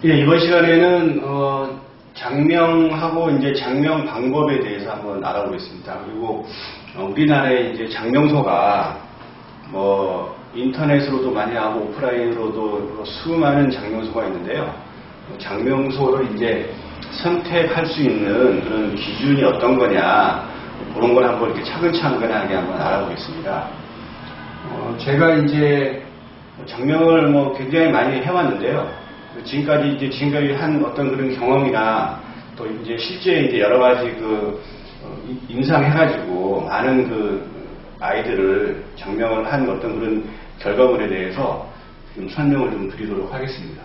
예, 이번 시간에는 장명하고 이제 장명 방법에 대해서 한번 알아보겠습니다. 그리고 우리나라의 이제 장명소가 뭐 인터넷으로도 많이 하고 오프라인으로도 수많은 장명소가 있는데요. 장명소를 이제 선택할 수 있는 그런 기준이 어떤 거냐, 그런 걸 한번 이렇게 차근차근하게 한번 알아보겠습니다. 제가 이제 장명을 뭐 굉장히 많이 해왔는데요. 지금까지 한 어떤 그런 경험이나 또 이제 실제 이제 여러 가지 임상해가지고 많은 아이들을 장명을 한 어떤 그런 결과물에 대해서 좀 설명을 좀 드리도록 하겠습니다.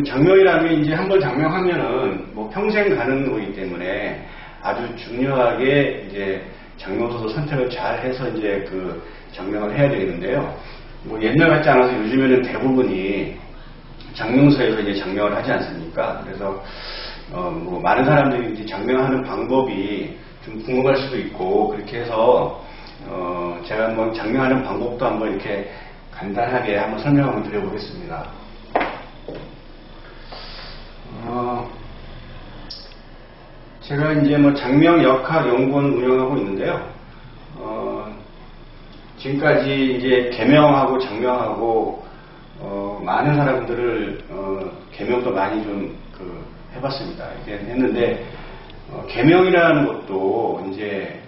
장명이라면 이제 한번 장명하면은 뭐 평생 가는 거기 때문에 아주 중요하게 이제 장명소도 선택을 잘 해서 이제 장명을 해야 되겠는데요. 뭐 옛날 같지 않아서 요즘에는 대부분이 장명소에서 이제 장명을 하지 않습니까? 그래서 뭐 많은 사람들이 이제 장명하는 방법이 좀 궁금할 수도 있고, 그렇게 해서 제가 한번 장명하는 방법도 한번 이렇게 간단하게 한번 설명 한번 드려보겠습니다. 제가 이제 뭐 장명 역학 연구원을 운영하고 있는데요. 지금까지 이제 개명하고 장명하고 많은 사람들을 개명도 많이 좀 해봤습니다. 이렇게 했는데 개명이라는 것도 이제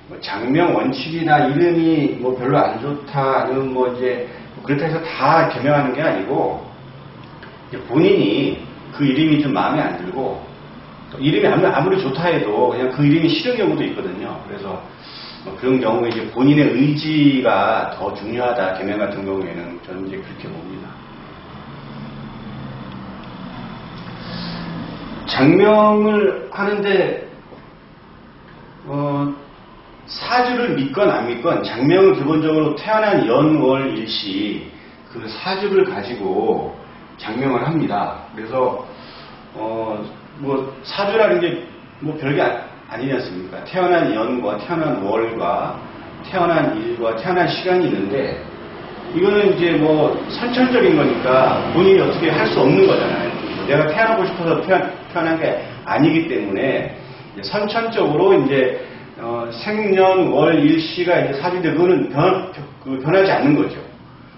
뭐 장명 원칙이나 이름이 뭐 별로 안 좋다, 아니면 뭐 이제 그렇다 해서 다 개명하는 게 아니고, 이제 본인이 그 이름이 좀 마음에 안 들고, 이름이 아무리 좋다 해도 그냥 그 이름이 싫은 경우도 있거든요. 그래서 그런 경우에 이제 본인의 의지가 더 중요하다, 개명 같은 경우에는 저는 이제 그렇게 봅니다. 장명을 하는데 사주를 믿건 안 믿건 장명은 기본적으로 태어난 연, 월, 일시 그 사주를 가지고 장명을 합니다. 그래서 뭐 사주라는 게 뭐 별게 아니지 않습니까? 태어난 연과 태어난 월과 태어난 일과 태어난 시간이 있는데, 이거는 이제 뭐 선천적인 거니까 본인이 어떻게 할 수 없는 거잖아요. 내가 태어나고 싶어서 태어난 게 아니기 때문에 선천적으로 이제 생년 월 일시가 이제 사주인데, 그거는 변하지 않는 거죠.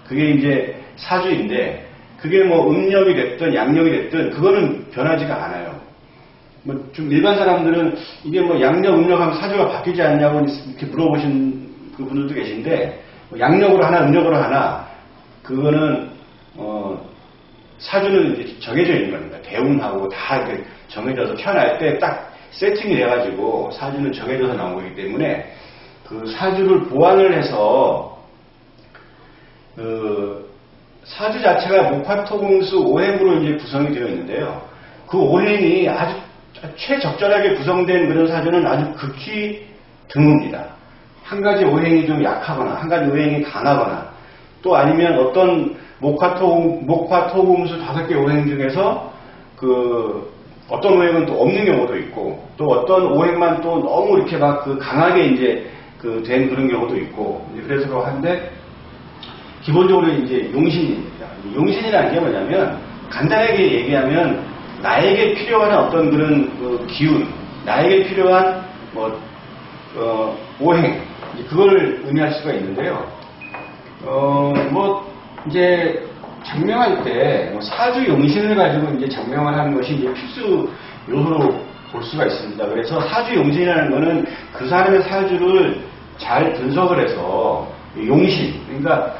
그게 이제 사주인데, 그게 뭐 음력이 됐든 양력이 됐든 그거는 변하지가 않아요. 뭐 좀 일반 사람들은 이게 뭐 양력, 음력하면 사주가 바뀌지 않냐고 이렇게 물어보신 그 분들도 계신데, 양력으로 하나, 음력으로 하나, 그거는 사주는 이제 정해져 있는 겁니다. 대운하고 다 이렇게 정해져서 태어날 때 딱 세팅이 돼가지고 사주는 정해져서 나온 거기 때문에, 그 사주를 보완을 해서 사주 자체가 목화토금수 오행으로 이제 구성이 되어 있는데요. 그 오행이 아주 최적절하게 구성된 그런 사주는 아주 극히 드뭅니다. 한 가지 오행이 좀 약하거나 한 가지 오행이 강하거나, 또 아니면 어떤 목화토금수 5개 오행 중에서 어떤 오행은 또 없는 경우도 있고, 또 어떤 오행만 또 너무 이렇게 막 강하게 이제 된 그런 경우도 있고, 이제 그래서 한데, 기본적으로 이제 용신입니다. 용신이라는 게 뭐냐면, 간단하게 얘기하면 나에게 필요한 어떤 그런 기운, 나에게 필요한 오행, 그걸 의미할 수가 있는데요. 이제 장명할 때 사주 용신을 가지고 이제 장명을 하는 것이 이제 필수 요소로 볼 수가 있습니다. 그래서 사주 용신이라는 거는 그 사람의 사주를 잘 분석을 해서 용신, 그러니까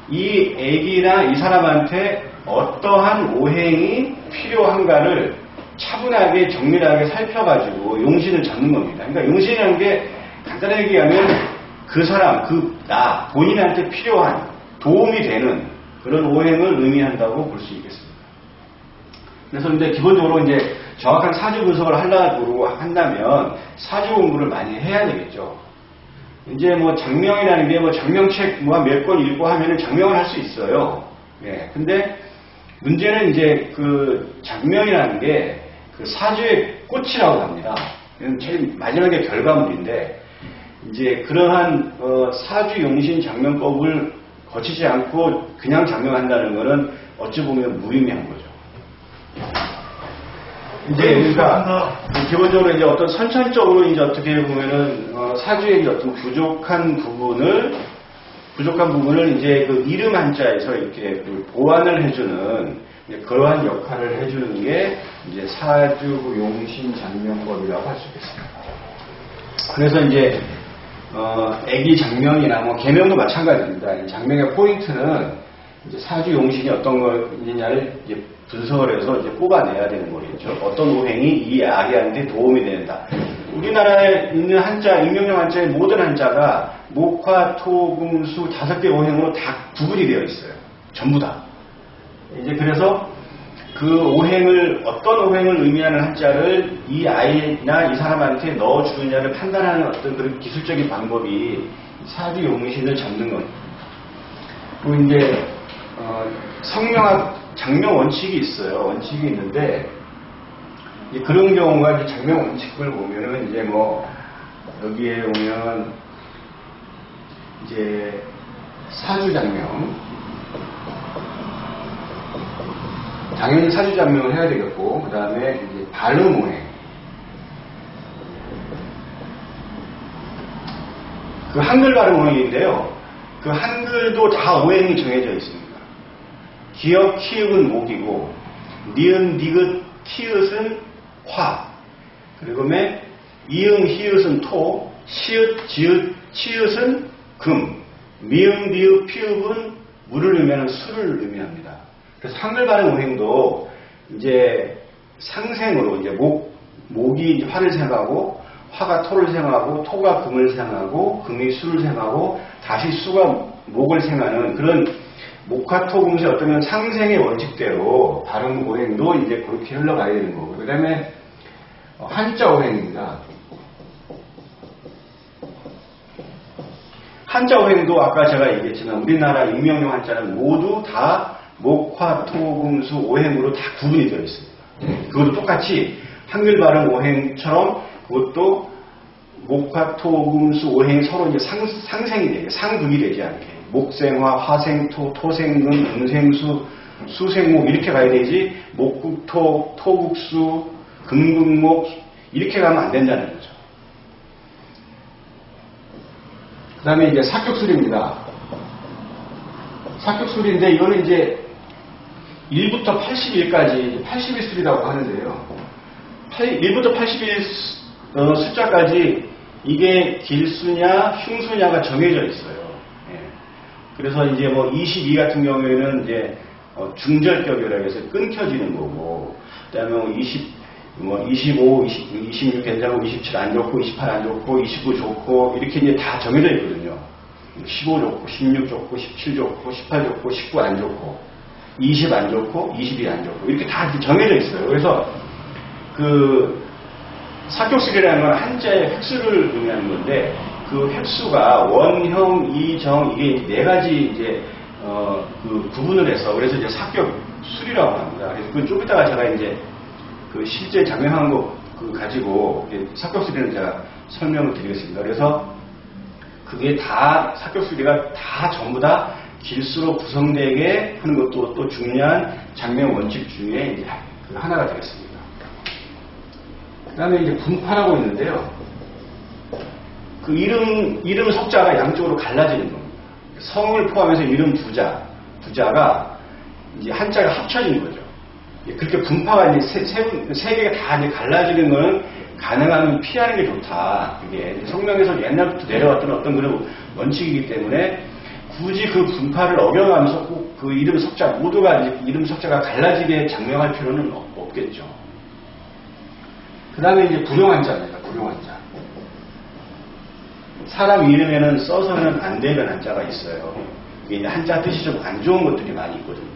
이 애기나 이 사람한테 어떠한 오행이 필요한가를 차분하게 정밀하게 살펴가지고 용신을 잡는 겁니다. 그러니까 용신이라는 게 간단하게 얘기하면 그 사람, 나 본인한테 필요한 도움이 되는 그런 오행을 의미한다고 볼 수 있겠습니다. 그래서 근데 기본적으로 이제 정확한 사주 분석을 하려고 한다면 사주 공부를 많이 해야 되겠죠. 이제 뭐 장명이라는 게 뭐 장명책 뭐 몇 권 읽고 하면은 장명을 할 수 있어요. 예. 근데 문제는 이제 장명이라는 게 사주의 꽃이라고 합니다. 제일 마지막에 결과물인데, 이제 그러한 사주 용신 장명법을 거치지 않고 그냥 장명한다는 것은 어찌 보면 무의미한 거죠. 이제 그러니까 기본적으로 이제 어떤 선천적으로 이제 어떻게 보면은 사주의 이제 어떤 부족한 부분을 이제 그 이름 한자에서 이렇게 그 보완을 해주는 그러한 역할을 해주는 게 이제 사주 용신 장명법이라고 할 수 있겠습니다. 그래서 이제 애기 장명이나 뭐 계명도 마찬가지입니다. 이 장명의 포인트는 이제 사주 용신이 어떤 것이냐를 이제 분석을 해서 이제 뽑아내야 되는 거겠죠. 어떤 오행이 이 아기한테 도움이 된다. 우리나라에 있는 한자, 임명령 한자의 모든 한자가 목화, 토, 금, 수 5개 오행으로 다 구분이 되어 있어요. 전부 다. 이제 그래서 그 오행을, 어떤 오행을 의미하는 한자를 이 아이나 이 사람한테 넣어주느냐를 판단하는 어떤 그런 기술적인 방법이 사주 용신을 잡는 것. 그리고 이제, 성명학, 장명 원칙이 있어요. 원칙이 있는데, 그런 경우가 이제 장명 원칙을 보면은 이제 뭐, 여기에 오면, 이제, 사주 장명. 당연히 사주 장명을 해야 되겠고, 그 다음에 이제 발음 오행. 그 한글 발음 오행인데요. 그 한글도 다 오행이 정해져 있습니다. 기역, 키읔은 목이고, 니은, 니긋, 키읔은 화. 그리고 이응, 히읗은 토, 시읒, 지읒, 치읒은 금, 미응, 비읍, 피읍은 물을 의미하는 수를 의미합니다. 그래서 한글 발음 오행도 이제 상생으로 이제 목이 이제 화를 생각하고, 화가 토를 생각하고, 토가 금을 생각하고, 금이 수를 생각하고, 다시 수가 목을 생각하는 그런 목화토금수의 어떤 상생의 원칙대로 발음 오행도 이제 그렇게 흘러가야 되는 거고. 그 다음에 한자 오행입니다. 한자 오행도 아까 제가 얘기했지만 우리나라 임명용 한자는 모두 다 목화토금수 오행으로 다 구분이 되어 있습니다. 그것도 똑같이 한글 발음 오행처럼 그것도 목화토금수 오행이 서로 이제 상생이 돼요. 상극이 되지 않게. 목생화, 화생토, 토생금, 음생수, 수생목 이렇게 가야 되지 목국토, 토국수, 금국목 이렇게 가면 안 된다는 거죠. 그 다음에 이제 사격술입니다. 사격술인데 이거는 이제 1부터 81까지 81술이라고 하는데요. 1부터 81 숫자까지 이게 길수냐 흉수냐가 정해져 있어요. 그래서 이제 뭐 22 같은 경우에는 이제 중절격이라고 해서 끊겨지는 거고, 그 다음에 뭐 25, 26 괜찮고, 27 안 좋고, 28 안 좋고, 29 좋고, 이렇게 이제 다 정해져 있거든요. 15 좋고, 16 좋고, 17 좋고, 18 좋고, 19 안 좋고, 20 안 좋고, 21 안 좋고, 이렇게 다 정해져 있어요. 그래서 그 사격술이라는 건 한자의 획수를 의미하는 건데, 그 획수가 원형, 이정 이게 네 가지 이제 그 구분을 해서 그래서 이제 사격술이라고 합니다. 그래서 그 좀 이따가 제가 이제 그 실제 장명한 거 그 가지고 사격술이는 제가 설명을 드리겠습니다. 그래서 그게 다 사격술이가 다 전부 다 길수로 구성되게 하는 것도 또 중요한 장명 원칙 중에 이제 그 하나가 되겠습니다. 그다음에 이제 분파라고 있는데요. 그 이름 석자가 양쪽으로 갈라지는 겁니다. 성을 포함해서 이름 두자가 이제 한자가 합쳐진 거죠. 그렇게 분파가 이제 세 개가 다 이제 갈라지는 거는 가능하면 피하는 게 좋다. 그게 성명에서 옛날부터 내려왔던 어떤 그런 원칙이기 때문에 굳이 그 분파를 어겨가면서 꼭 그 이름 석자 모두가 이제 이름 석자가 갈라지게 장명할 필요는 없겠죠. 그 다음에 이제 불용한자입니다. 불용한자. 사람 이름에는 써서는 안 되는 한자가 있어요. 이게 이제 한자 뜻이 좀 안 좋은 것들이 많이 있거든요.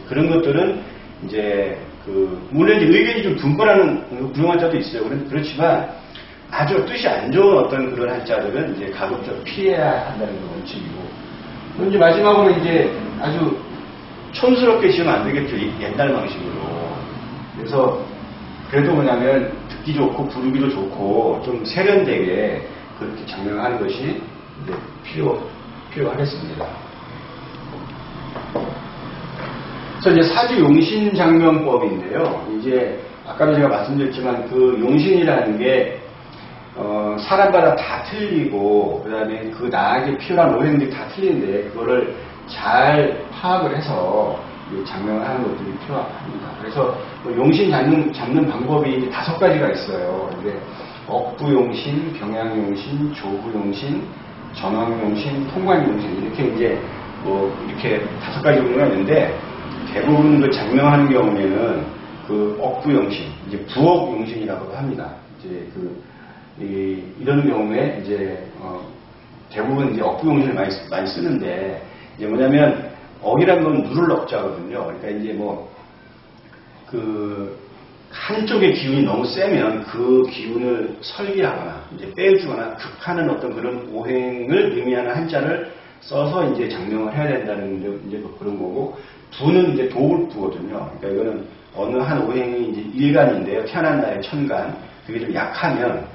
그런 것들은 이제 물론 이제 의견이 좀 분분하는 불용한자도 있어요. 그렇지만 아주 뜻이 안 좋은 어떤 그런 한자들은 이제 가급적 피해야 한다는 건 원칙이고. 그리고 이제 마지막으로 이제 아주 촌스럽게 지으면 안 되겠죠. 옛날 방식으로. 그래서 그래도 뭐냐면 듣기 좋고 부르기도 좋고 좀 세련되게 그렇게 장명하는 것이 이제 필요하겠습니다. 그래서 이제 사주 용신 장명법인데요. 이제 아까도 제가 말씀드렸지만 그 용신이라는 게 사람마다 다 틀리고 그다음에 그 나에게 필요한 오행들이 다 틀린데 그거를 잘 파악을 해서 장명을 하는 것들이 필요합니다. 그래서 용신 잡는 방법이 이제 5가지가 있어요. 근데 억부용신, 병양용신, 조부용신, 전왕용신, 통관용신 이렇게 이제 이렇게 5가지 종류가 있는데 대부분 그 장명하는 경우에는 그 억부용신, 이제 부억용신이라고 합니다. 이제 이런 경우에 이제 대부분 이제 억부용신을 많이 쓰는데 이제 뭐냐면 억이란 건 누를 억자거든요. 그러니까 이제 한쪽의 기운이 너무 세면 그 기운을 설기하거나 이제 빼주거나 극하는 어떤 그런 오행을 의미하는 한자를 써서 이제 장명을 해야 된다는 이제 그런 거고, 부는 이제 도불부거든요. 그러니까 이거는 어느 한 오행이 이제 일간인데요. 태어난 날의 천간. 그게 좀 약하면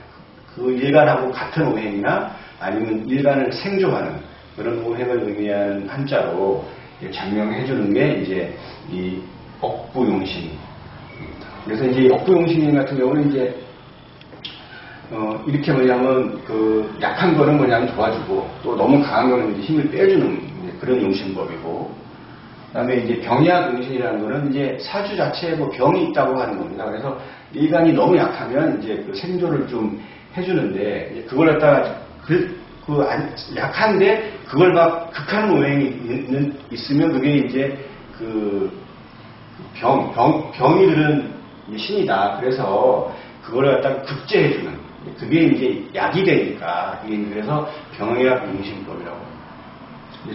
그 일간하고 같은 오행이나 아니면 일간을 생조하는 그런 오행을 의미하는 한자로 장명해 주는 게 이제 이 억부용신입니다. 그래서 이제 억부용신 같은 경우는 이제 이렇게 뭐냐면 그 약한 거는 뭐냐면 도와주고 또 너무 강한 거는 이제 힘을 빼주는 그런 용신법이고, 그다음에 이제 병약 용신이라는 거는 이제 사주 자체에 병이 있다고 하는 겁니다. 그래서 일간이 너무 약하면 이제 그 생조를 좀 해주는데 이제 그걸 갖다가 약한데 그걸 막 극하는 오행이 있으면 그게 이제 병이 들은 신이다. 그래서 그걸 갖다가 극제해주는, 그게 이제 약이 되니까, 그래서 병약 용신법이라고.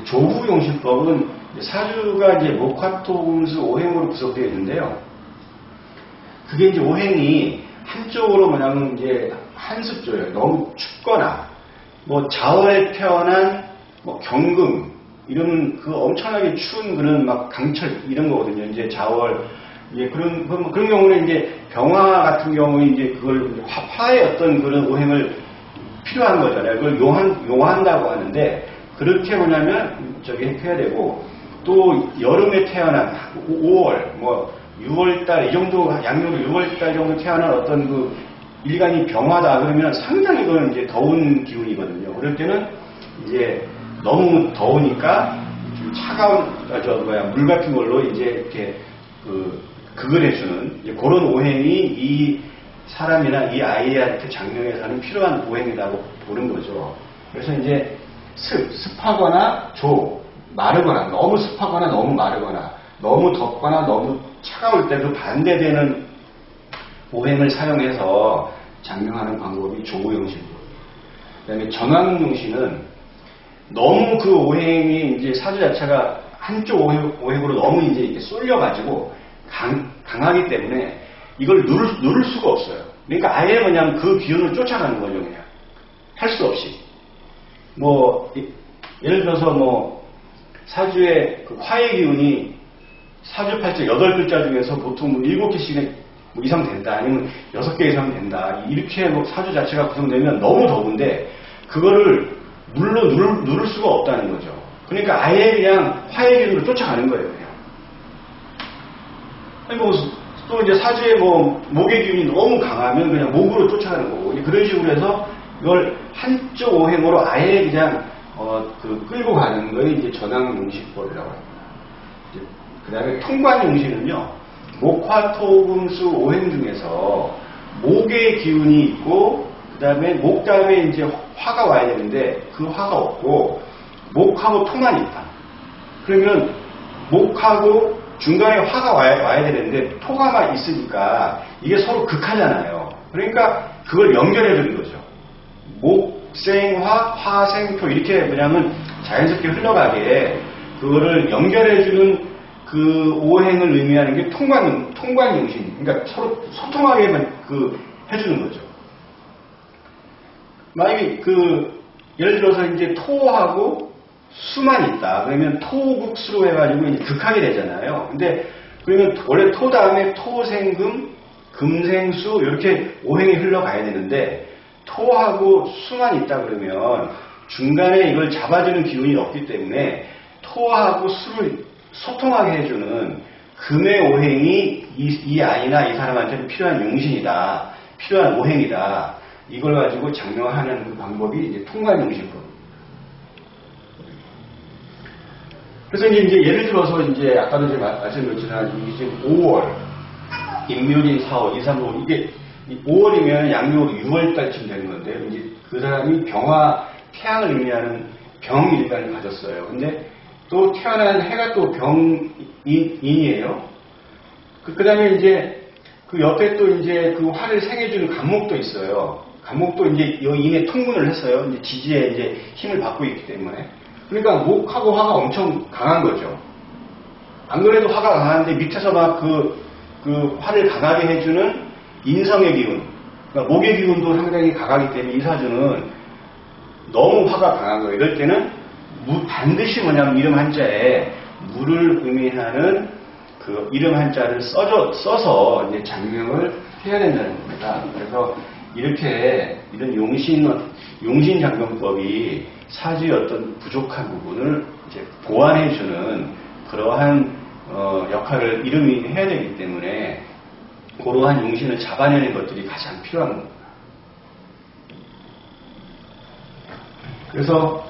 조부 용신법은 사주가 이제 목화토금수 오행으로 구성되어 있는데요. 그게 이제 오행이 한쪽으로 뭐냐면 이제 한습조예요. 너무 춥거나, 자월에 태어난 경금, 이런 그 엄청나게 추운 그런 막 강철, 이런 거거든요. 이제 자월, 그런 경우는 이제 병화 같은 경우는 이제 그걸 화의 어떤 그런 오행을 필요한 거잖아요. 그걸 용한다고 하는데, 그렇게 뭐냐면 해야 되고, 또 여름에 태어난 5월, 6월달 이 정도, 양력으로 6월달 정도 태어난 어떤 그 일간이 병화다 그러면 상당히 그건 이제 더운 기운이거든요. 그럴 때는 이제 너무 더우니까 좀 차가운 물 같은 걸로 이제 이렇게 극을 해주는 그런 오행이 이 사람이나 이 아이한테 장명해서는 필요한 오행이라고 보는 거죠. 그래서 이제 습하거나 마르거나, 너무 습하거나 너무 마르거나, 너무 덥거나 너무 차가울 때 그 반대되는 오행을 사용해서 장명하는 방법이 조부용신이고, 그다음에 전왕용신은 너무 그 오행이 이제 사주 자체가 한쪽 오행으로 너무 이제 이렇게 쏠려가지고 강하기 때문에 이걸 누를 수가 없어요. 그러니까 아예 그냥 그 기운을 쫓아가는 거죠, 그냥. 할 수 없이. 예를 들어서 사주의 그 화의 기운이 사주 팔자 8글자 중에서 보통 7개씩 이상 된다, 아니면 6개 이상 된다, 이렇게 사주 자체가 구성되면 너무 더운데 그거를 물로 누를 수가 없다는 거죠. 그러니까 아예 그냥 화의 기운으로 쫓아가는 거예요, 그냥. 또 이제 사주의 목의 기운이 너무 강하면 그냥 목으로 쫓아가는 거고, 그런 식으로 해서 이걸 한쪽 오행으로 아예 그냥 끌고 가는 거에 이제 전왕용신법이라고 합니다. 그 다음에 통관용신은요, 목화토금수 오행 중에서 목의 기운이 있고, 그 다음에 목 다음에 이제 화가 와야 되는데 그 화가 없고 목하고 토만 있다. 그러면 목하고 중간에 화가 와야 되는데 토가만 있으니까 이게 서로 극하잖아요. 그러니까 그걸 연결해 주는 거죠. 목생화, 화생토, 이렇게 뭐냐면 자연스럽게 흘러가게 그거를 연결해 주는 그 오행을 의미하는 게 통관용신. 그러니까 서로 소통하게만 해주는 거죠. 만약에 예를 들어서 이제 토하고 수만 있다. 그러면 토국수로 해가지고 이제 극하게 되잖아요. 근데 그러면 원래 토 다음에 토생금, 금생수 이렇게 오행이 흘러가야 되는데 토하고 수만 있다 그러면 중간에 이걸 잡아주는 기운이 없기 때문에 토하고 수를 소통하게 해주는 금의 오행이 이 아이나 이 사람한테는 필요한 용신이다. 필요한 오행이다. 이걸 가지고 장명하는 그 방법이 이제 통관용신법. 그래서 이제 예를 들어서 이제 아까도 이제 말씀드렸지만 이게 지금 5월, 임묘진 4월, 2, 3, 5 이게 5월이면 양력으로 6월달쯤 되는 건데 이제 그 사람이 병화 태양을 의미하는 병일간을 가졌어요. 근데 또 태어난 해가 또 병인이에요. 그 다음에 이제 그 옆에 또 이제 그 화를 생해주는 간목도 있어요. 간목도 이제 이 인에 통분을 했어요. 이제 지지에 이제 힘을 받고 있기 때문에. 그러니까 목하고 화가 엄청 강한 거죠. 안 그래도 화가 강한데 밑에서 막 그 화를 강하게 해주는 인성의 기운, 그러니까 목의 기운도 상당히 강하기 때문에 이 사주는 너무 화가 강한 거예요. 이럴 때는 반드시 뭐냐면 이름 한자에 물을 의미하는 그 이름 한자를 써서 이제 장명을 해야 된다는 겁니다. 그래서 이렇게 이런 용신 장명법이 사주의 어떤 부족한 부분을 이제 보완해주는 그러한 역할을 이름이 해야 되기 때문에 그러한 용신을 잡아내는 것들이 가장 필요한 겁니다. 그래서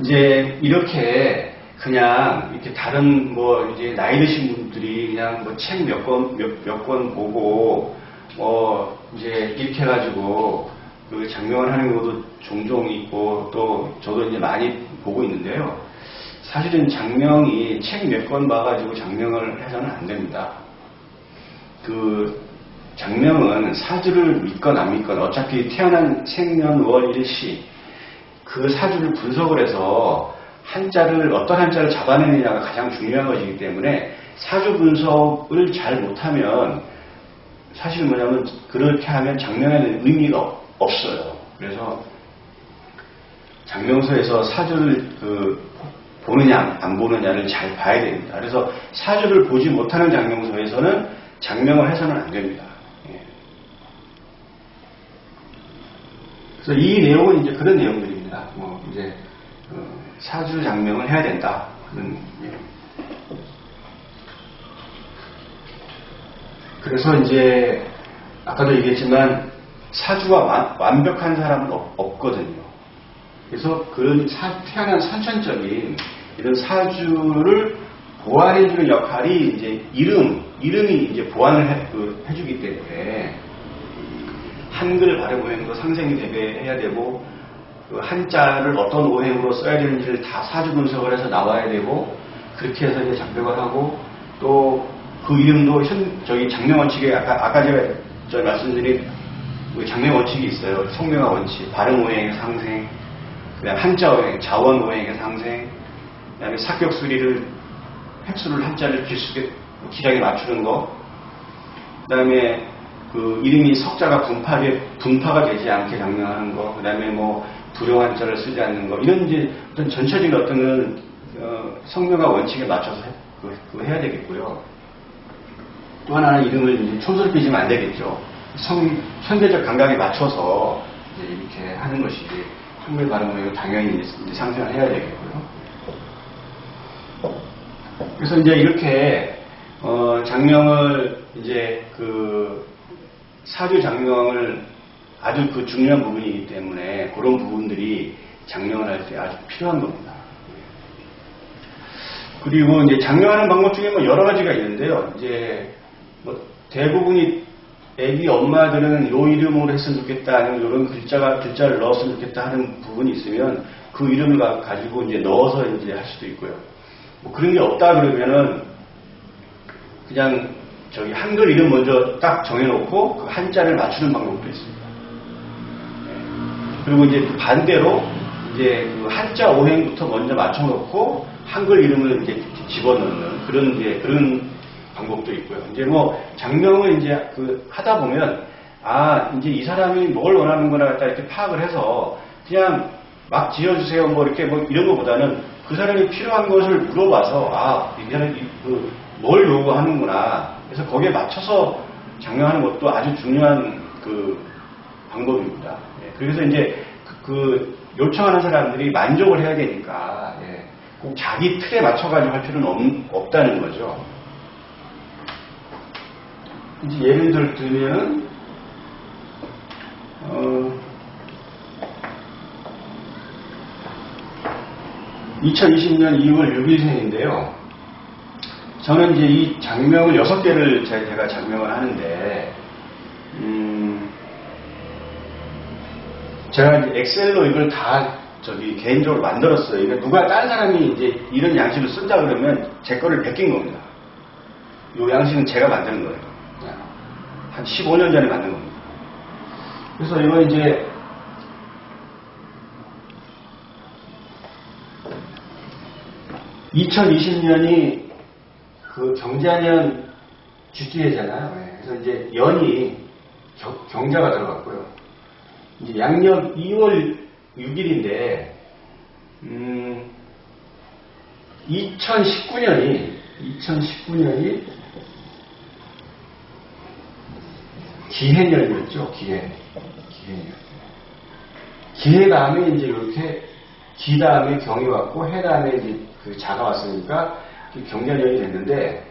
이제 이렇게 그냥 이렇게 다른 뭐 이제 나이 드신 분들이 그냥 뭐 책 몇 권 보고 이제 이렇게 해가지고 그 장명을 하는 경우도 종종 있고 또 저도 이제 많이 보고 있는데요. 사실은 장명이 책 몇 권 봐가지고 장명을 해서는 안 됩니다. 그 장명은 사주를 믿건 안 믿건 어차피 태어난 생년월 일시 그 사주를 분석을 해서 어떤 한자를 잡아내느냐가 가장 중요한 것이기 때문에 사주 분석을 잘 못하면 사실 뭐냐면 그렇게 하면 장명에는 의미가 없어요. 그래서 장명서에서 사주를 보느냐 안 보느냐를 잘 봐야 됩니다. 그래서 사주를 보지 못하는 장명서에서는 장명을 해서는 안 됩니다. 예. 그래서 이 내용은 이제 그런 내용들입니다. 이제 사주 장명을 해야 된다. 그래서 이제 아까도 얘기했지만 사주가 완벽한 사람은 없거든요. 그래서 그런 태어난 선천적인 이런 사주를 보완해주는 역할이 이제 이름이 이제 보완을 해주기 때문에 한글 발음 오행도 상생이 대비해야 되고 그 한자를 어떤 오행으로 써야 되는지를 다 사주 분석을 해서 나와야 되고 그렇게 해서 이제 장명을 하고 또 그 이름도 장명 원칙에 아까 제가 말씀드린 장명 원칙이 있어요. 성명화 원칙, 발음 오행의 상생, 그다음 한자 오행, 자원 오행의 상생, 그다음에 사격 수리를 획수를 한자를 기량에 맞추는 거, 그다음에 그 이름이 석자가 분파가 되지 않게 장명하는 거, 그다음에 뭐 불용 한자를 쓰지 않는 거, 이런 이제 어떤 전체적인 어떤 성명화 원칙에 맞춰서 해야 되겠고요. 또 하나는 이름을 이제 촌스럽히지면 안 되겠죠. 현대적 감각에 맞춰서 이제 이렇게 하는 것이 한글 발음으로 당연히 이제 상생을 해야 되겠고요. 그래서 이제 이렇게 장명을 이제 그 사주 장명을 아주 그 중요한 부분이기 때문에 그런 부분들이 장명을 할 때 아주 필요한 겁니다. 그리고 이제 장명하는 방법 중에 뭐 여러 가지가 있는데요. 이제 뭐 대부분이 애기 엄마들은 요 이름으로 했으면 좋겠다, 아니면 이런 글자를 넣었으면 좋겠다 하는 부분이 있으면 그 이름을 가지고 이제 넣어서 이제 할 수도 있고요. 뭐 그런 게 없다 그러면은 그냥 한글 이름 먼저 딱 정해놓고 그 한자를 맞추는 방법도 있습니다. 그리고 이제 반대로 이제 그 한자 오행부터 먼저 맞춰놓고 한글 이름을 이제 집어넣는 그런 방법도 있고요. 이제 뭐 장명을 이제 하다 보면 이제 이 사람이 뭘 원하는구나 갖다 이렇게 파악을 해서 그냥 막 지어주세요 뭐 이렇게 뭐 이런 것보다는 그 사람이 필요한 것을 물어봐서 이 사람이 뭘 요구하는구나. 그래서 거기에 맞춰서 장명하는 것도 아주 중요한 그 방법입니다. 그래서 이제 요청하는 사람들이 만족을 해야 되니까 꼭 자기 틀에 맞춰가지고 할 필요는 없다는 거죠. 이제 예를 들면은, 2020년 2월 6일생인데요. 저는 이제 이 장명을 6개를 제가 장명을 하는데, 제가 이제 엑셀로 이걸 다 개인적으로 만들었어요. 그러니까 누가 다른 사람이 이제 이런 양식을 쓴다 그러면 제 거를 베낀 겁니다. 이 양식은 제가 만드는 거예요. 한 15년 전에 만든 겁니다. 그래서 이건 이제 (2020년이) 그 경자년 쥐띠해잖아요. 그래서 이제 연이 경자가 들어갔고요. 이제 양력 2월 6일인데 2019년이 기해년이었죠. 기해 다음에 이제 이렇게 기 다음에 경이 왔고 해 다음에 이제 그 자가 왔으니까 경자년이 됐는데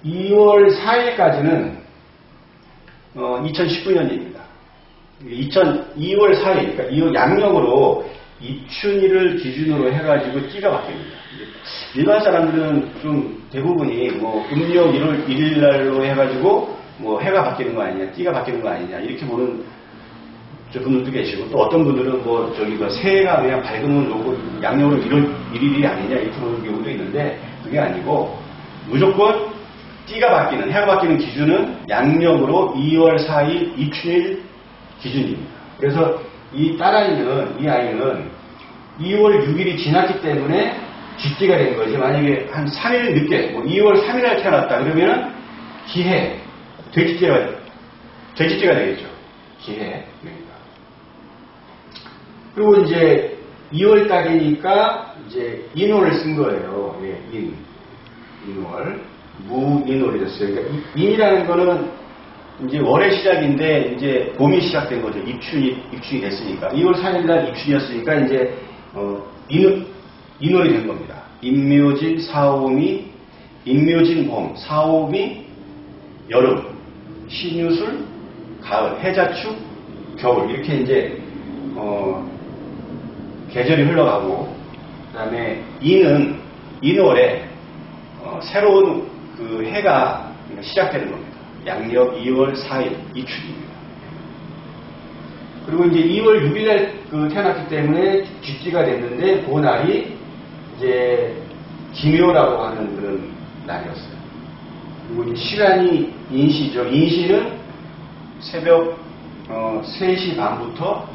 2월 4일까지는 2019년입니다. 2월 4일, 그러니까 이 양력으로 입춘일을 기준으로 해가지고 띠가 바뀝니다. 일반 사람들은 좀 대부분이 뭐 음력 1월 1일 날로 해가지고 뭐 해가 바뀌는 거 아니냐, 띠가 바뀌는 거 아니냐 이렇게 보는 분들도 계시고, 또 어떤 분들은 뭐 새해가 그냥 밝으면 놓고 양력으로 1월 1일이 아니냐 이렇게 보는 경우도 있는데, 그게 아니고 무조건 띠가 바뀌는, 해가 바뀌는 기준은 양력으로 2월 4일 입춘일 기준입니다. 그래서 이 딸아이는, 이 아이는 2월 6일이 지났기 때문에 쥐띠가 된 거지. 만약에 한 3일 늦게, 뭐 2월 3일 날 태어났다 그러면은 기해, 돼지띠가 되겠죠. 기해. 그리고 이제 2월 달이니까 이제 인월을 쓴 거예요. 예, 인월. 무인월이 됐어요. 그러니까 인이라는 거는 이제 월의 시작인데 이제 봄이 시작된 거죠. 입춘이 됐으니까. 2월 4일 날 입춘이었으니까 이제 인월이 된 겁니다. 임묘진, 사오미, 임묘진 봄, 사오미 여름, 신유술 가을, 해자축 겨울, 이렇게 이제 계절이 흘러가고, 그 다음에 인월에 새로운 그 해가 시작되는 겁니다. 양력 2월 4일 입춘입니다. 그리고 이제 2월 6일날 태어났기 때문에 쥐띠가 됐는데, 그 날이 이제 기묘라고 하는 그런 날이었어요. 그리고 이제 시간이 인시죠. 인시는 새벽 3시 반부터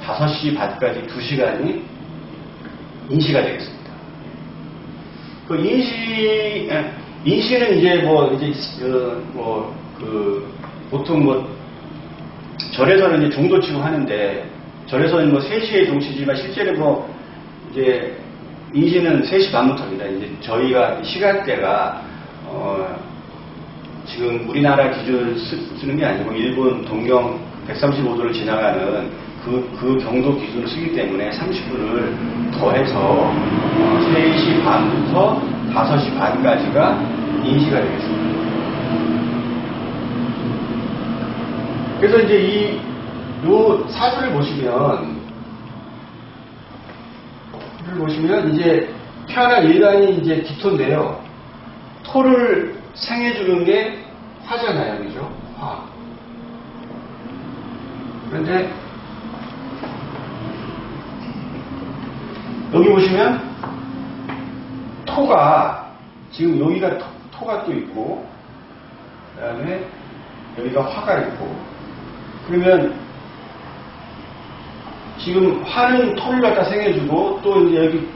5시 반까지 2시간이 인시가 되겠습니다. 그 인시는 이제 보통 절에서는 이제 종도치고 하는데, 절에서는 3시에 종치지만 실제로 이제 인시는 3시 반부터입니다. 이제 저희가 시간대가 지금 우리나라 기준을 쓰는 게 아니고 일본 동경 135도를 지나가는 그 경도 기준을 쓰기 때문에 30분을 더해서 3시 반부터 5시 반까지가 인시가 되겠습니다. 그래서 이제 요 사주를 보시면 이제 태어난 일간이 이제 기토인데요. 토를 생해주는 게 화잖아요. 그죠? 화. 그런데 여기 보시면 토가 지금 여기가 토가 또 있고, 그 다음에 여기가 화가 있고, 그러면 지금 화는 토를 갖다 생해주고, 또 이제 여기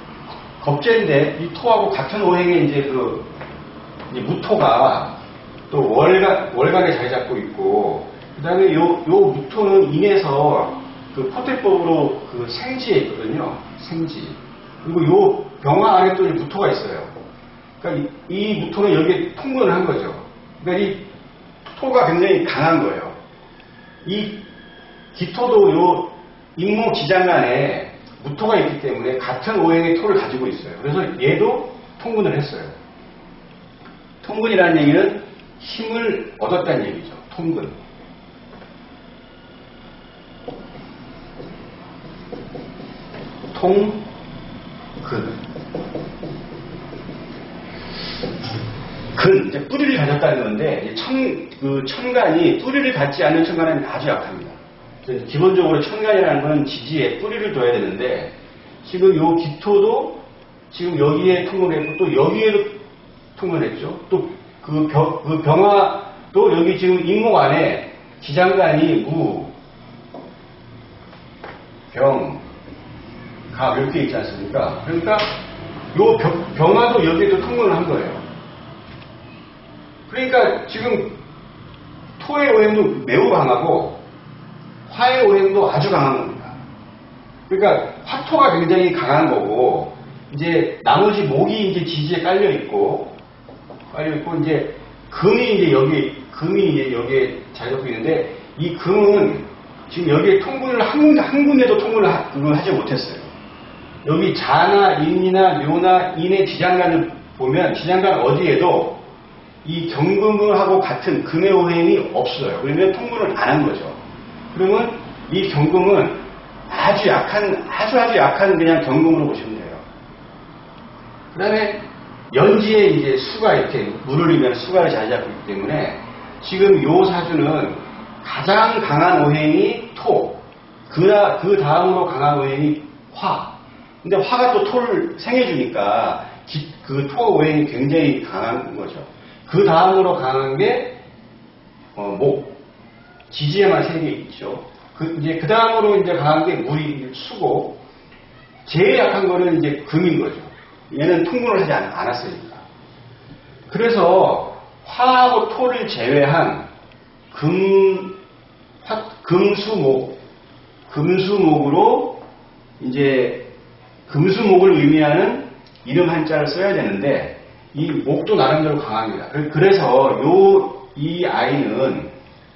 겁재인데 이 토하고 같은 오행에 이제 이제 무토가 또 월간에 자리 잡고 있고, 그 다음에 요 무토는 인에서 그 포태법으로 생지에 있거든요. 생지. 그리고 요 병화 안에 또 무토가 있어요. 그러니까 이 무토는 여기에 통근을 한 거죠. 그러니까 이 토가 굉장히 강한 거예요. 이 기토도 요 임목지장간에 무토가 있기 때문에 같은 오행의 토를 가지고 있어요. 그래서 얘도 통근을 했어요. 통근이라는 얘기는 힘을 얻었다는 얘기죠. 통근. 통근. 이제 뿌리를 가졌다는 건데, 천간이 뿌리를 갖지 않는 천간은 아주 약합니다. 기본적으로 천간이라는 건 지지에 뿌리를 둬야 되는데, 지금 요 기토도 지금 여기에 통근했고, 또 여기에도 통근했죠. 또 그 병화도 여기 지금 인목 안에 지장간이 무, 병, 가 이렇게 있지 않습니까? 그러니까 요 병화도 여기에도 통근을 한 거예요. 그러니까 지금 토의 오행도 매우 강하고 화의 오행도 아주 강한 겁니다. 그러니까 화토가 굉장히 강한 거고, 이제 나머지 목이 이제 지지에 깔려 있고 이제 금이 이제 여기에 잘 잡고 있는데, 이 금은 지금 여기에 통근을 한 군데도 통근을 하지 못했어요. 여기 자나 인이나 묘나 인의 지장간을 보면 지장간 어디에도 이 경금하고 같은 금의 오행이 없어요. 그러면 통근을 안 한 거죠. 그러면 이 경금은 아주 약한 그냥 경금으로 보시면 돼요. 그 다음에 연지에 이제 수가 이렇게 물을 이면 수가를 자리 잡고 있기 때문에 지금 요 사주는 가장 강한 오행이 토, 그 다음으로 강한 오행이 화. 근데 화가 또 토를 생해주니까 그 토 오행이 굉장히 강한 거죠. 그 다음으로 강한 게 목, 지지에만 3개 있죠. 그 다음으로 이제 강한 게 물이 수고, 제일 약한 거는 이제 금인 거죠. 얘는 통근을 하지 않았으니까. 그래서 화하고 토를 제외한 금수목으로 이제 금수목을 의미하는 이름 한자를 써야 되는데, 이 목도 나름대로 강합니다. 그래서 이 아이는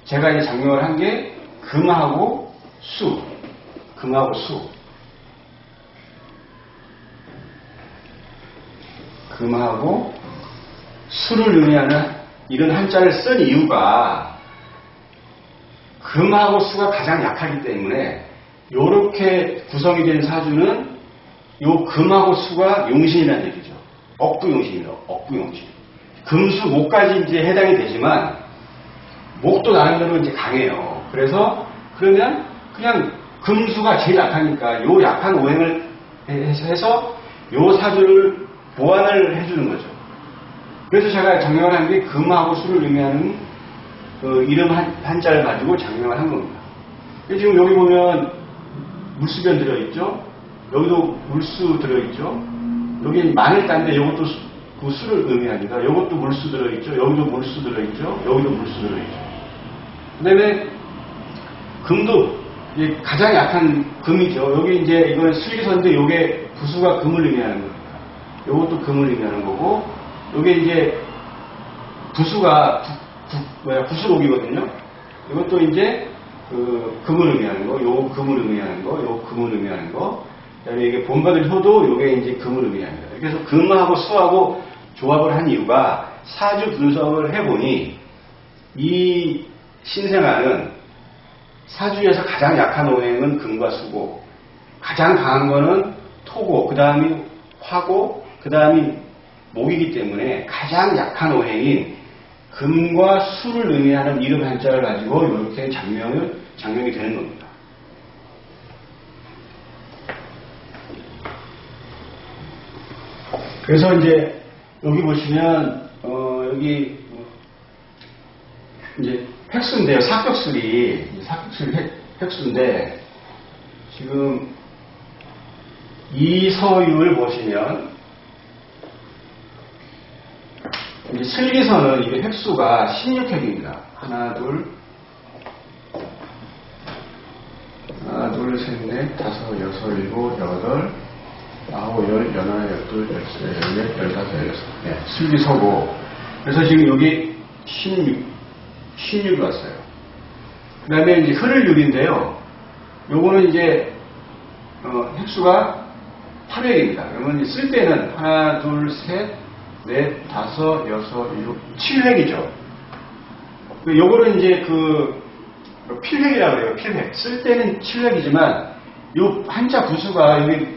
제가 이제 장명을 한 게 금하고 수. 금하고 수를 의미하는 이런 한자를 쓴 이유가, 금하고 수가 가장 약하기 때문에 이렇게 구성이 된 사주는 요 금하고 수가 용신이라는 얘기죠. 억부용신이에요. 억부용신. 금수 목까지 이제 해당이 되지만 목도 나름대로 이제 강해요. 그러면 그냥 금수가 제일 약하니까 요 약한 오행을 해서 요 사주를 보완을 해주는 거죠. 그래서 제가 장명을 한 게 금하고 수를 의미하는 이름 한자를 가지고 장명을 한 겁니다. 지금 여기 보면 물수변 들어있죠? 여기도 물수 들어있죠? 여기 마늘단데 이것도 그 수를 의미합니다. 이것도 물수 들어있죠? 여기도 물수 들어있죠? 여기도 물수 들어있죠? 그 다음에 금도 가장 약한 금이죠. 여기 이제 이건 슬기선인데 이게 부수가 금을 의미하는 겁니다. 이것도 금을 의미하는 거고, 이게 이제 부수가 부수록이거든요. 이것도 이제 금을 의미하는 거, 요 금을 의미하는 거, 요 금을 의미하는 거. 그다음에 이게 본받을 효도 요게 이제 금을 의미합니다. 그래서 금하고 수하고 조합을 한 이유가, 사주 분석을 해보니 이 신생아는 사주에서 가장 약한 오행은 금과 수고, 가장 강한 거는 토고, 그 다음이 화고, 그 다음이 목이기 때문에 가장 약한 오행인 금과 수를 의미하는 이름 한자를 가지고 이렇게 장명이 되는 겁니다. 그래서 이제 여기 보시면 여기 이제 획수인데요. 사격술이 획수인데, 지금 이서유를 보시면 이제 슬기선은 이게 획수가 16획입니다. 하나, 둘, 셋, 넷, 다섯, 여섯, 일곱, 여덟, 아홉, 열, 열하나, 열둘, 열세, 열넷, 열다섯, 열여섯. 네, 슬기서고. 그래서 지금 여기 16이 왔어요. 그 다음에 이제 흐를 6인데요. 요거는 이제, 획수가 8획입니다. 그러면 쓸 때는 하나, 둘, 셋, 넷, 다섯, 여섯, 일곱, 7획이죠. 요거는 이제 필획이라고 해요. 필획. 쓸 때는 칠획이지만 요 한자 부수가 여기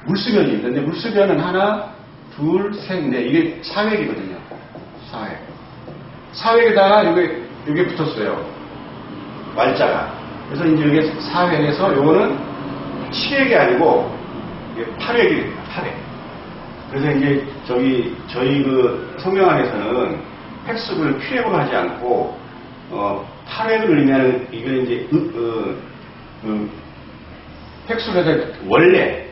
물수변입니다. 근데 물수변은 하나, 둘, 셋, 넷. 이게 사획이거든요. 사획. 사획에다가 요게 붙었어요. 말자가. 그래서 이제 이게 사획에서 요거는 칠획이 아니고 이게 팔획이 됩니다. 팔획. 그래서 이제 저희 성명안에서는 획수를 필획으로 하지 않고 팔획을 의미하는 이걸 이제 획수를 해서 원래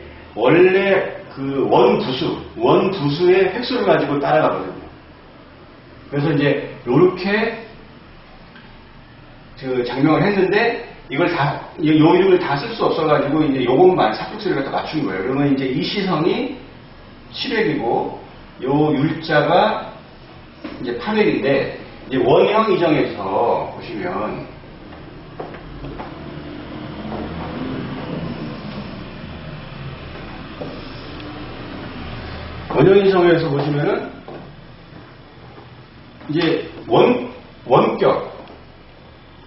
원부수의 획수를 가지고 따라가거든요. 그래서 이제 요렇게 장명을 했는데 이걸 요 이름을 다 쓸 수 없어가지고 이제 요것만 삽입수를 갖다 맞춘 거예요. 그러면 이제 이 시성이 7획이고 요 율자가 이제 8획인데 이제 원형 이정에서 보시면 원형 이정에서 보시면은 이제 원격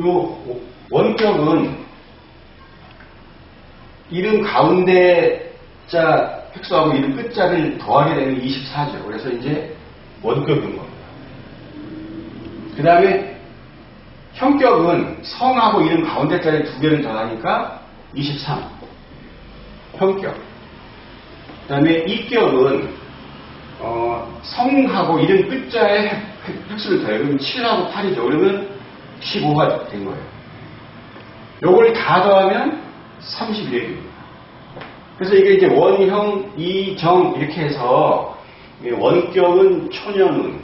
요 원격은 이름 가운데 자 획수하고 이름 끝자를 더하게 되면 24죠. 그래서 이제 원격인 겁니다. 그 다음에 형격은 성하고 이름 가운데 자리 두 개를 더하니까 23. 형격. 그 다음에 이격은 성하고 이름 끝자에 획수를 더해요. 그러면 7하고 8이죠. 그러면 15가 된 거예요. 요걸 다 더하면 31입니다. 그래서 이게 이제 원형, 이정 이렇게 해서 원격은 초년운,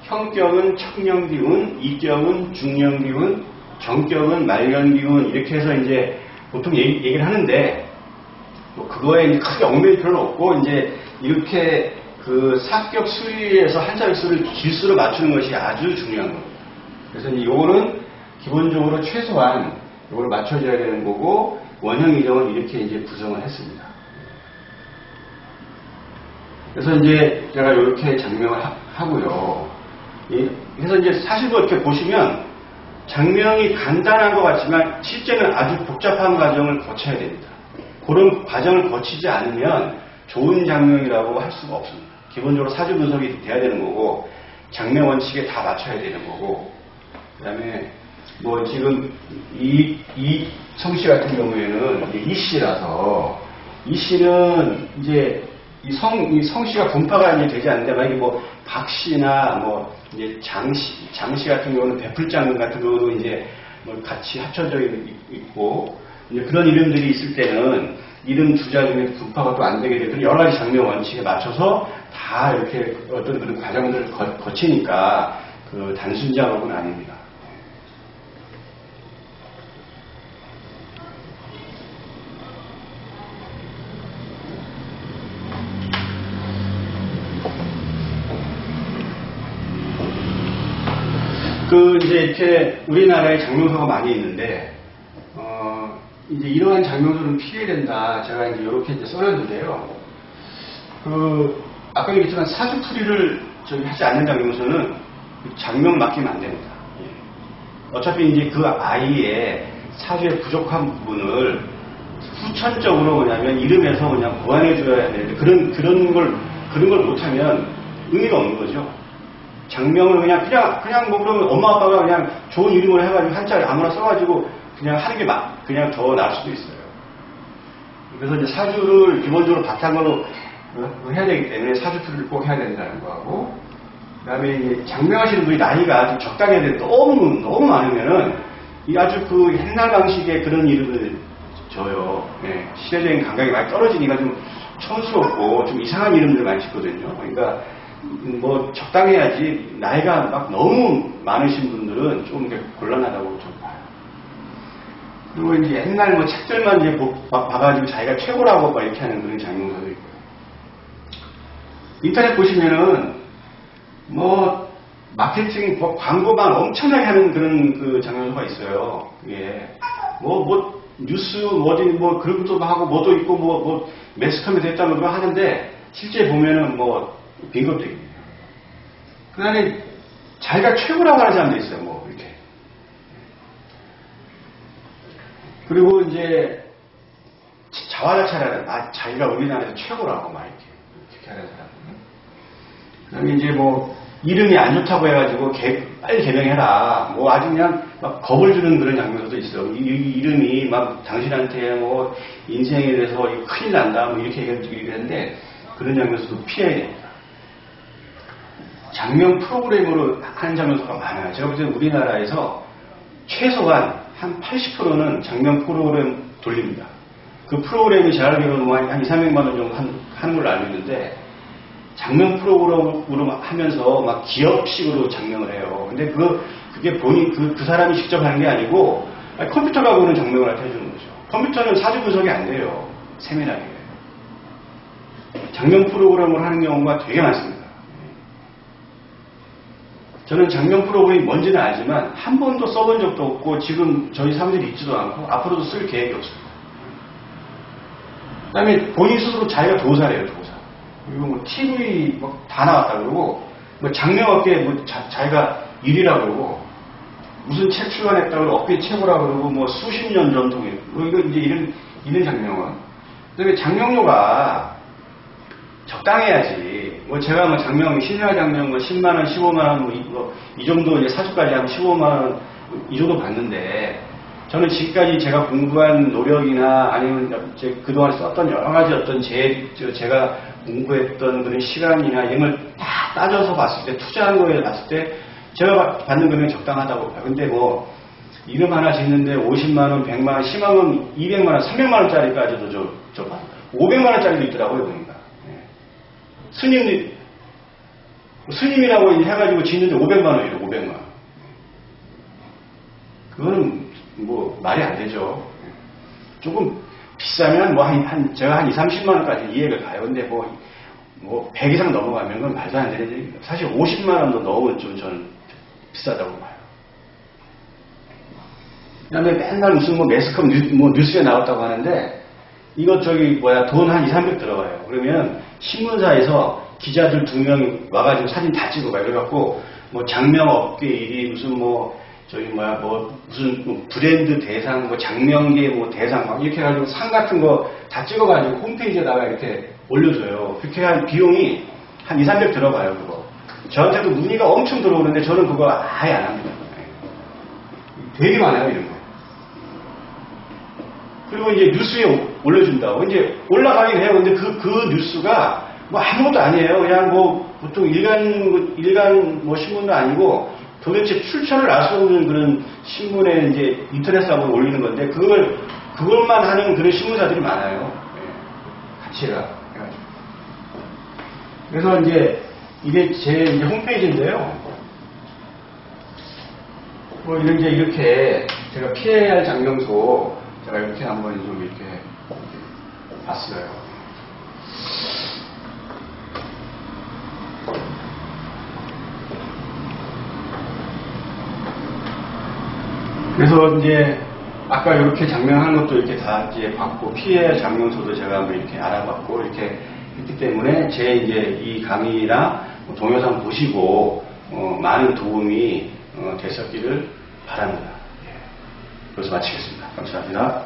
형격은 청년기운, 이격은 중년기운, 정격은 말년기운 이렇게 해서 이제 보통 얘기를 하는데 뭐 그거에 이제 크게 얽매일 필요는 없고 이제 이렇게 사격 수리에서 한자 획수를 길수로 맞추는 것이 아주 중요한 겁니다. 그래서 이제 요거는 기본적으로 최소한 요걸 맞춰줘야 되는 거고 원형 이정은 이렇게 이제 구성을 했습니다. 그래서 이제 제가 이렇게 장명을 하고요. 그래서 이제 사실 이렇게 보시면 장명이 간단한 것 같지만 실제는 아주 복잡한 과정을 거쳐야 됩니다. 그런 과정을 거치지 않으면 좋은 장명이라고 할 수가 없습니다. 기본적으로 사주 분석이 돼야 되는 거고 장명 원칙에 다 맞춰야 되는 거고 그 다음에 뭐 지금 이 성씨 같은 경우에는 이씨라서 이씨는 이제 이 성씨가 분파가 이제 되지 않는데 만약에 뭐 박씨나 뭐 이제 장씨 같은 경우는 배풀장 같은 경우도 이제 뭐 같이 합쳐져 있고 이제 그런 이름들이 있을 때는 이름 두자 중에 분파가 또 안 되게 되고 여러 가지 장명 원칙에 맞춰서 다 이렇게 어떤 그런 과정들을 거치니까 단순 작업은 아닙니다. 이제 이렇게 우리나라에 장명서가 많이 있는데, 이제 이러한 장명서는 피해야 된다. 제가 이제 이렇게 이제 써놨는데요. 아까 얘기했지만 사주풀이를 하지 않는 장명서는 장명 맡기면 안 됩니다. 예. 어차피 이제 그 아이의 사주의 부족한 부분을 후천적으로 뭐냐면 이름에서 그냥 보완해줘야 되는데 그런 걸 못하면 의미가 없는 거죠. 장명을 그냥 뭐 그러면 엄마 아빠가 그냥 좋은 이름을 해가지고 한자를 아무나 써가지고 그냥 하는 게 그냥 더 나을 수도 있어요. 그래서 이제 사주를 기본적으로 바탕으로 해야 되기 때문에 사주풀이를 꼭 해야 된다는 거하고, 그 다음에 이제 장명하시는 분이 나이가 좀 적당해야 되는데 너무 많으면은 이 아주 옛날 방식의 그런 이름을 줘요. 네, 시대적인 감각이 많이 떨어지니까 좀 촌스럽고 좀 이상한 이름들 많이 짓거든요. 그러니까 뭐 적당해야지 나이가 막 너무 많으신 분들은 좀 곤란하다고 좀 봐요. 그리고 이제 옛날 뭐 책들만 이제 봐가지고 자기가 최고라고 막 이렇게 하는 그런 장명서도 있고요. 인터넷 보시면은 뭐 마케팅 광고만 엄청나게 하는 그런 장면서가 있어요. 예. 뭐 뉴스 뭐 그런 것도 하고 뭐도 있고 뭐 매스컴에 됐다고 하는데 실제 보면은 뭐 빈겁적입니다. 그 다음에 자기가 최고라고 하는 사람도 있어요. 뭐 이렇게. 그리고 이제 자화자찬하는 자기가 우리나라에서 최고라고 막 이렇게 하는 사람. 그다음에 이제 뭐 이름이 안 좋다고 해가지고 빨리 개명해라. 뭐 아주 그냥 막 겁을 주는 그런 장면도 있어요. 이 이름이 막 당신한테 뭐 인생에 대해서 이거 큰일 난다. 뭐 이렇게 얘기하는데 그런 장면에서도 피해야 됩니다. 장명 프로그램으로 하는 장면수가 많아요. 제가 볼 때는 우리나라에서 최소한 한 80%는 장명 프로그램 돌립니다. 그 프로그램이 제가 알기로는 한 2, 300만 원 정도 하는 걸로 알고 있는데 장명 프로그램으로 하면서 막 기업식으로 장명을 해요. 근데 그게 본인, 그 사람이 직접 하는 게 아니고 컴퓨터가 보는 장명을 해주는 거죠. 컴퓨터는 사주 분석이 안 돼요. 세밀하게. 장명 프로그램을 하는 경우가 되게 많습니다. 저는 장명 프로그램이 뭔지는 알지만 한 번도 써본 적도 없고 지금 저희 사무실에 있지도 않고 앞으로도 쓸 계획이 없습니다. 그 다음에 본인 스스로 자기가 도사래요, 도사. 그리고 뭐 TV 뭐 다 나왔다 그러고 뭐 장명업계 뭐 자기가 1위라 그러고 무슨 책 출간했다 그러고 업계 최고라 그러고 뭐 수십 년 전통이 뭐 이거 이제 이런 장명은. 그다음에 장명료가 적당해야지. 뭐 제가 뭐 장명 신화 장명 뭐 10만 원, 15만 원 뭐 이 정도 이제 사주까지 하면 15만 원 이 정도 받는데 저는 지금까지 제가 공부한 노력이나 아니면 그동안 썼던 여러 가지 어떤 제가 공부했던 그런 시간이나 이런 걸 다 따져서 봤을 때 투자한 거에 봤을 때 제가 받는 금액이 적당하다고 봐요. 근데 뭐 이름 하나 짓는데 50만 원, 100만 원, 10만 원, 200만 원, 300만 원짜리까지도 저 500만 원짜리도 있더라고요, 보니까. 스님이라고 해가지고 짓는데 500만 원이에요, 500만 원. 그거는 뭐 말이 안 되죠. 조금 비싸면 뭐 제가 한 2, 30만 원까지 이해가 가요. 근데 뭐 100 이상 넘어가면 그건 말도 안 되는 얘기입니다. 사실 50만 원도 넘으면 좀 저는 비싸다고 봐요. 그 다음에 맨날 무슨 뭐 매스컴 뉴스에 나왔다고 하는데 이것 돈 한 2, 300 들어가요. 그러면 신문사에서 기자들 2명이 와가지고 사진 다 찍어가요. 그래갖고 뭐 장명업계 일이 무슨 무슨 브랜드 대상, 뭐 장명계 뭐 대상 막 이렇게 해가지고 상 같은 거 다 찍어가지고 홈페이지에다가 이렇게 올려줘요. 그렇게 한 비용이 한 2, 300 들어가요, 그거. 저한테도 문의가 엄청 들어오는데 저는 그거 아예 안 합니다. 되게 많아요, 이런 거. 그리고 이제 뉴스에 올려준다고. 이제 올라가긴 해요. 근데 그 뉴스가 뭐 아무것도 아니에요. 그냥 뭐 보통 일간 뭐 신문도 아니고 도대체 출처를 알 수 없는 그런 신문에 이제 인터넷상으로 올리는 건데 그것만 하는 그런 신문사들이 많아요. 가치가. 그래서 이제 이게 제 이제 홈페이지인데요. 뭐 이렇게 제가 피해야 할 장명소 제가 이렇게 한번 좀 이렇게 봤어요. 그래서 이제 아까 이렇게 장명한 것도 이렇게 다 이제 봤고 피해 장명소도 제가 한번 이렇게 알아봤고 이렇게 했기 때문에 제 이제 이 강의나 동영상 보시고 많은 도움이 됐었기를 바랍니다. 그래서 마치겠습니다. 감사합니다.